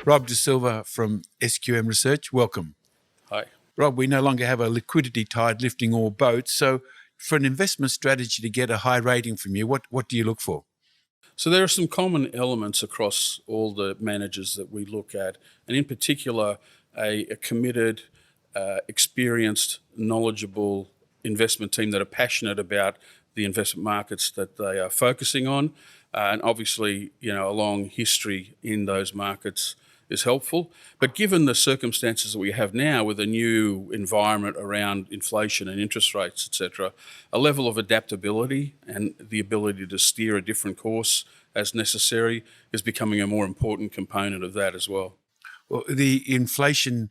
Rob De Silva from SQM Research, welcome. Hi. Rob, we no longer have a liquidity tide lifting all boats, so for an investment strategy to get a high rating from you, what do you look for? So there are some common elements across all the managers that we look at, and in particular, a committed, experienced, knowledgeable investment team that are passionate about the investment markets that they are focusing on. And obviously, a long history in those markets is helpful. But given the circumstances that we have now with a new environment around inflation and interest rates, etc., a level of adaptability and the ability to steer a different course as necessary is becoming a more important component of that as well. Well, the inflation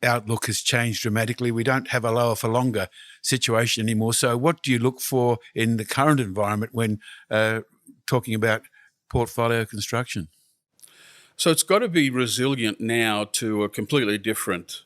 outlook has changed dramatically. We don't have a lower for longer situation anymore. So what do you look for in the current environment when talking about portfolio construction? So it's got to be resilient now to a completely different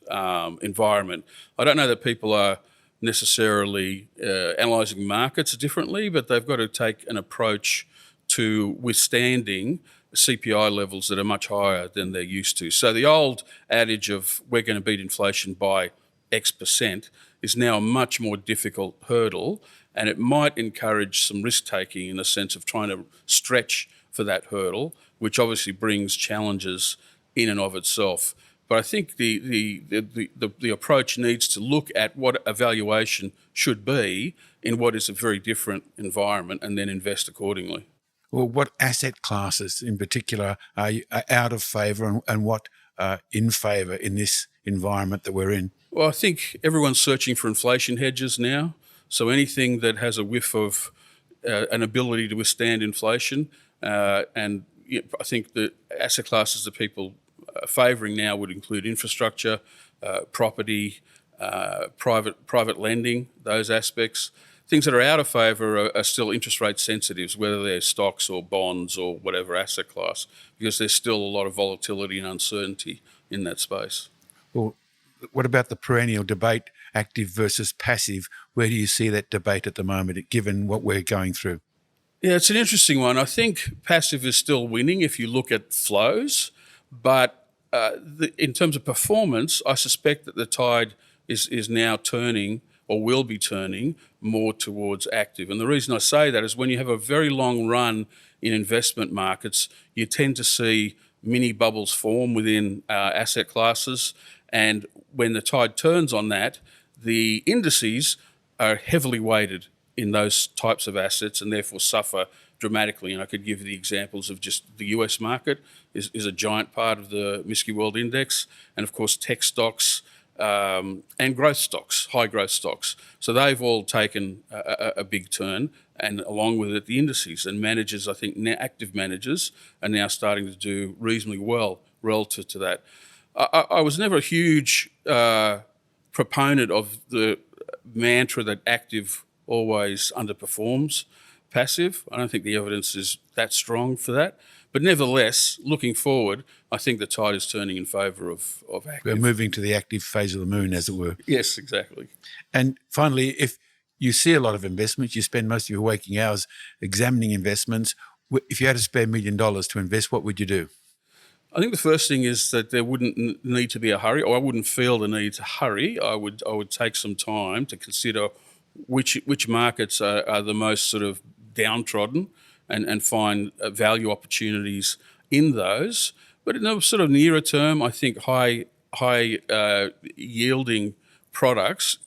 environment. I don't know that people are necessarily analysing markets differently, but they've got to take an approach to withstanding CPI levels that are much higher than they're used to. So the old adage of we're going to beat inflation by X percent is now a much more difficult hurdle, and it might encourage some risk taking in the sense of trying to stretch for that hurdle, which obviously brings challenges in and of itself. But I think the approach needs to look at what a valuation should be in what is a very different environment and then invest accordingly. Well, what asset classes in particular are out of favour and what are in favour in this environment that we're in? Well, I think everyone's searching for inflation hedges now. So anything that has a whiff of an ability to withstand inflation, and I think the asset classes that people are favouring now would include infrastructure, property, private lending, those aspects. Things that are out of favour are still interest rate sensitives, whether they're stocks or bonds or whatever asset class, because there's still a lot of volatility and uncertainty in that space. Well, what about the perennial debate, active versus passive? Where do you see that debate at the moment, given what we're going through? Yeah, it's an interesting one. I think passive is still winning if you look at flows, but in terms of performance, I suspect that the tide is now turning or will be turning more towards active. And the reason I say that is when you have a very long run in investment markets, you tend to see mini bubbles form within asset classes. And when the tide turns on that, the indices are heavily weighted in those types of assets and therefore suffer dramatically. And I could give you the examples of just the US market is a giant part of the MSCI World Index, and of course tech stocks, and growth stocks, high growth stocks. So they've all taken a big turn, and along with it, the indices and managers, I think now active managers are now starting to do reasonably well relative to that. I was never a huge proponent of the mantra that active always underperforms passive. I don't think the evidence is that strong for that. But nevertheless, looking forward, I think the tide is turning in favour of active. We're moving to the active phase of the moon, as it were. Yes, exactly. And finally, if you see a lot of investments, you spend most of your waking hours examining investments. If you had to spare $1 million to invest, what would you do? I think the first thing is that there wouldn't need to be a hurry, or I wouldn't feel the need to hurry. I would take some time to consider which markets are the most sort of downtrodden and find value opportunities in those. But in the sort of nearer term, I think high yielding products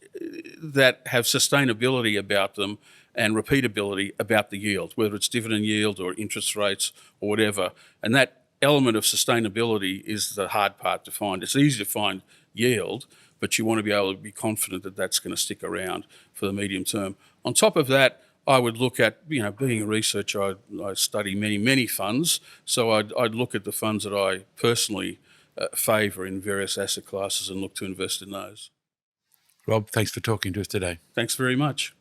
that have sustainability about them and repeatability about the yield, whether it's dividend yield or interest rates or whatever. And that element of sustainability is the hard part to find. It's easy to find yield, but you want to be able to be confident that that's going to stick around for the medium term. On top of that, I would look at, being a researcher, I study many funds, so I'd look at the funds that I personally favour in various asset classes and look to invest in those. Rob, thanks for talking to us today. Thanks very much.